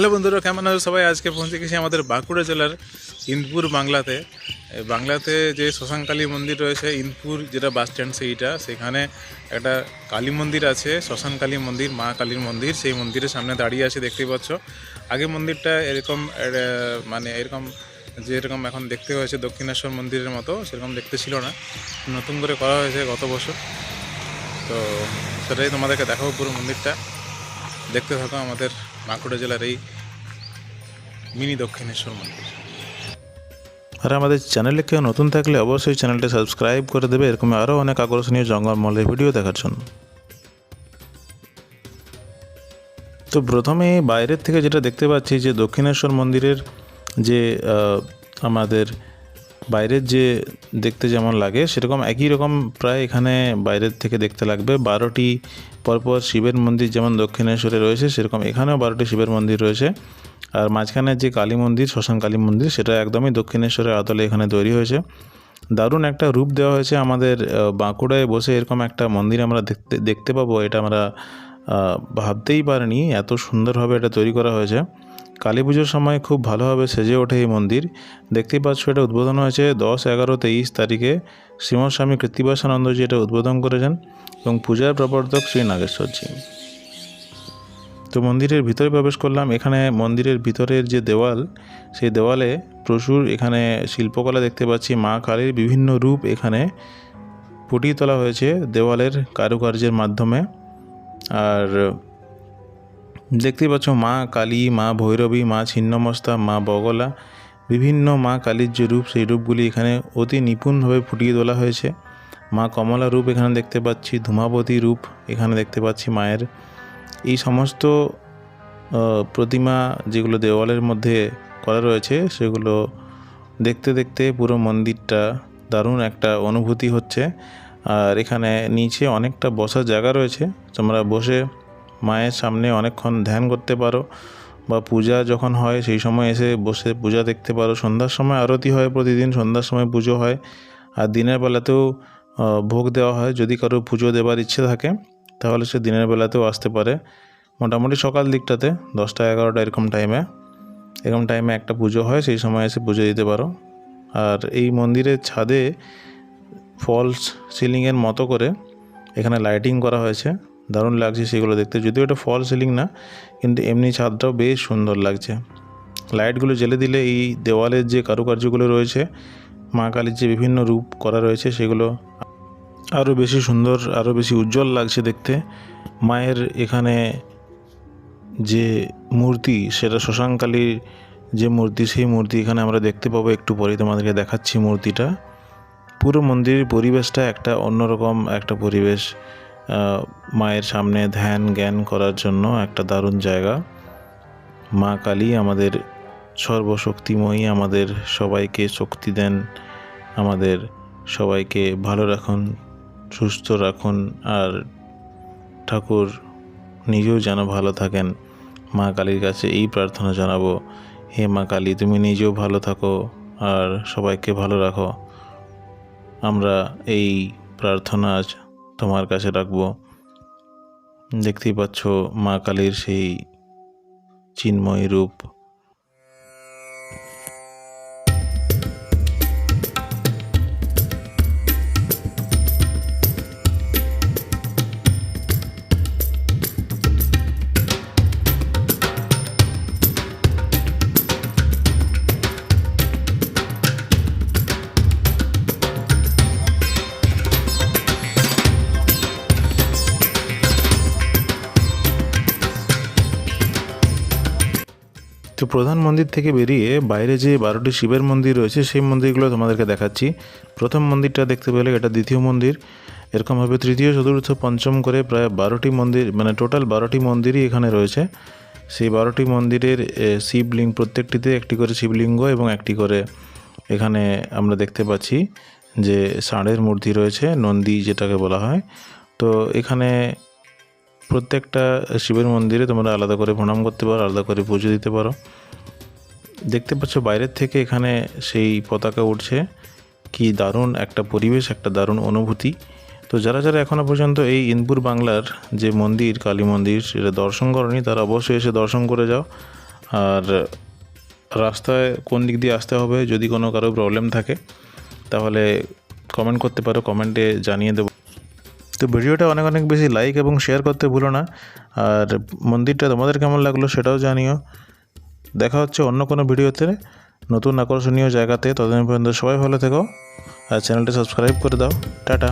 Hello বন্ধুরা, কেমন আছো সবাই? আজকে পৌঁছে গেছি আমাদের বাঁকুড়া জেলার ইন্দপুর বাংলাতে। বাংলাতে যে শ্মশানকালী মন্দির রয়েছে, ইন্দপুর যেটা বাস স্ট্যান্ড সেখানে একটা কালী মন্দির আছে, শ্মশানকালী মন্দির, মা কালীর মন্দির। সেই মন্দিরের সামনে দাঁড়িয়ে আছে, দেখতেই পাচ্ছ। আগে মন্দিরটা এরকম মানে এরকম যেরকম এখন দেখতে হয়েছে দক্ষিণেশ্বর মন্দিরের মতো, সেরকম দেখতে ছিল না, নতুন করে করা হয়েছে গত বছর। তো সেটাই তোমাদেরকে দেখাবো, পুরো মন্দিরটা দেখতে থাকো আমাদের বাঁকুড়া জেলার এই মিনি দক্ষিণেশ্বর মন্দির। আর আমাদের চ্যানেলে কেউ নতুন থাকলে অবশ্যই চ্যানেলটা সাবস্ক্রাইব করে দেবে এরকম আরও অনেক আকর্ষণীয় জঙ্গলমহলের ভিডিও দেখার জন্য। তো প্রথমে বাইরের থেকে যেটা দেখতে পাচ্ছি যে দক্ষিণেশ্বর মন্দিরের যে আমাদের বাইরের যে দেখতে যেমন লাগে সেরকম একই রকম প্রায় এখানে বাইরের থেকে দেখতে লাগবে। 12টি পরপর শিবের মন্দির যেমন দক্ষিণেশ্বরে রয়েছে, সেরকম এখানেও 12টি শিবের মন্দির রয়েছে। আর মাঝখানে যে কালী মন্দির, শ্মশান কালী মন্দির, সেটা একদমই দক্ষিণেশ্বরের আদলে এখানে তৈরি হয়েছে। দারুণ একটা রূপ দেওয়া হয়েছে আমাদের বাঁকুড়ায় বসে এরকম একটা মন্দির আমরা দেখতে পাবো, এটা আমরা ভাবতেই পারিনি। এত সুন্দরভাবে এটা তৈরি করা হয়েছে। কালী পুজোর সময় খুব ভালোভাবে সেজে ওঠে এই মন্দির। দেখতেই পাচ্ছ, এটা উদ্বোধন হয়েছে 10, 11, 23 তারিখে। শ্রীমৎ স্বামী কৃত্তিবাসানন্দজি এটা উদ্বোধন করেছেন এবং পূজার প্রবর্তক শ্রী নাগেশ্বরজি। তো মন্দিরের ভিতরে প্রবেশ করলাম। এখানে মন্দিরের ভিতরের যে দেওয়াল, সেই দেওয়ালে প্রচুর এখানে শিল্পকলা দেখতে পাচ্ছি। মা কালীর বিভিন্ন রূপ এখানে ফুটিয়ে তোলা হয়েছে দেওয়ালের কারুকার্যের মাধ্যমে। আর দেখতেই পাচ্ছ মা কালী, মা ভৈরবী, মা ছিন্নমস্তা, মা বগলা, বিভিন্ন মা কালীর যে রূপ, সেই রূপগুলি এখানে অতি নিপুণভাবে ফুটিয়ে তোলা হয়েছে। মা কমলা রূপ এখানে দেখতে পাচ্ছি, ধূমাবতী রূপ এখানে দেখতে পাচ্ছি মায়ের। এই সমস্ত প্রতিমা যেগুলো দেওয়ালের মধ্যে করা রয়েছে, সেগুলো দেখতে দেখতে পুরো মন্দিরটা দারুণ একটা অনুভূতি হচ্ছে। আর এখানে নিচে অনেকটা বসার জায়গা রয়েছে, তোমরা বসে মায়ের সামনে অনেকক্ষণ ধ্যান করতে পারো, বা পূজা যখন হয় সেই সময় এসে বসে পূজা দেখতে পারো। সন্ধ্যার সময় আরতি হয়, প্রতিদিন সন্ধ্যার সময় পুজো হয়। আর দিনের বেলাতেও ভোগ দেওয়া হয়। যদি কারো পুজো দেবার ইচ্ছে থাকে তাহলে সে দিনের বেলাতেও আসতে পারে। মোটামুটি সকাল দিকটাতে 10টা 11টা এরকম টাইমে একটা পুজো হয়, সেই সময় এসে পুজো দিতে পারো। আর এই মন্দিরের ছাদে ফলস সিলিংয়ের মতো করে এখানে লাইটিং করা হয়েছে, দারুণ লাগছে সেগুলো দেখতে। যদিও এটা ফল সিলিং না, কিন্তু এমনি ছাদটাও বেশ সুন্দর লাগছে। লাইটগুলো জ্বেলে দিলে এই দেওয়ালের যে কারুকার্যগুলো রয়েছে, মা কালীর যে বিভিন্ন রূপ করা রয়েছে, সেগুলো আরও বেশি সুন্দর, আরও বেশি উজ্জ্বল লাগছে দেখতে। মায়ের এখানে যে মূর্তি, সেটা শ্মশানকালীর যে মূর্তি, সেই মূর্তি এখানে আমরা দেখতে পাবো। একটু পরেই তোমাদেরকে দেখাচ্ছি মূর্তিটা। পুরো মন্দিরের পরিবেশটা একটা অন্যরকম একটা পরিবেশ। মায়ের সামনে ধ্যান জ্ঞান করার জন্য একটা দারুণ জায়গা। মা কালী আমাদের সর্বশক্তিময়ী, আমাদের সবাইকে শক্তি দেন, আমাদের সবাইকে ভালো রাখুন, সুস্থ রাখুন। আর ঠাকুর নিজেও যেন ভালো থাকেন। মা কালীর কাছে এই প্রার্থনা জানাবো, হে মা কালী, তুমি নিজেও ভালো থাকো আর সবাইকে ভালো রাখো। আমরা এই প্রার্থনা আজ তোমার কাছে রাখবো। দেখতেই পাচ্ছ মা কালীর সেই চিন্ময় রূপ। তো প্রধান মন্দির থেকে বেরিয়ে বাইরে যে 12টি শিবের মন্দির রয়েছে, সেই মন্দিরগুলো তোমাদেরকে দেখাচ্ছি। প্রথম মন্দিরটা দেখতে পেলে, এটা দ্বিতীয় মন্দির। এরকমভাবে তৃতীয়, চতুর্থ, পঞ্চম করে প্রায় 12টি মন্দির, মানে টোটাল 12টি মন্দিরই এখানে রয়েছে। সেই 12টি মন্দিরের শিবলিঙ্গ, প্রত্যেকটিতে একটি করে শিবলিঙ্গ এবং একটি করে এখানে আমরা দেখতে পাচ্ছি যে ষাঁড়ের মূর্তি রয়েছে, নন্দী যেটাকে বলা হয়। তো এখানে প্রত্যেকটা শিবের মন্দিরে তোমরা আলাদা করে প্রণাম করতে পারো, আলাদা করে পুজো দিতে পারো। দেখতে পাচ্ছ বাইরের থেকে এখানে সেই পতাকা উঠছে। কি দারুণ একটা পরিবেশ, একটা দারুণ অনুভূতি। তো যারা যারা এখনও পর্যন্ত এই ইন্দপুর বাংলার যে মন্দির, কালী মন্দির, সেটা দর্শন করনি, তারা অবশ্যই এসে দর্শন করে যাও। আর রাস্তায় কোন দিক দিয়ে আসতে হবে যদি কোনো কারো প্রবলেম থাকে তাহলে কমেন্ট করতে পারো, কমেন্টে জানিয়ে দেবো। তো ভিডিওটা অনেক অনেক বেশি লাইক এবং শেয়ার করতে ভুলো না। আর মন্দিরটা তোমাদের কেমন লাগলো সেটাও জানিও। দেখা হচ্ছে অন্য কোনো ভিডিওতে নতুন আকর্ষণীয় জায়গাতে। ততদিন পর্যন্ত সবাই ভালো থেকো আর চ্যানেলটা সাবস্ক্রাইব করে দাও। টাটা।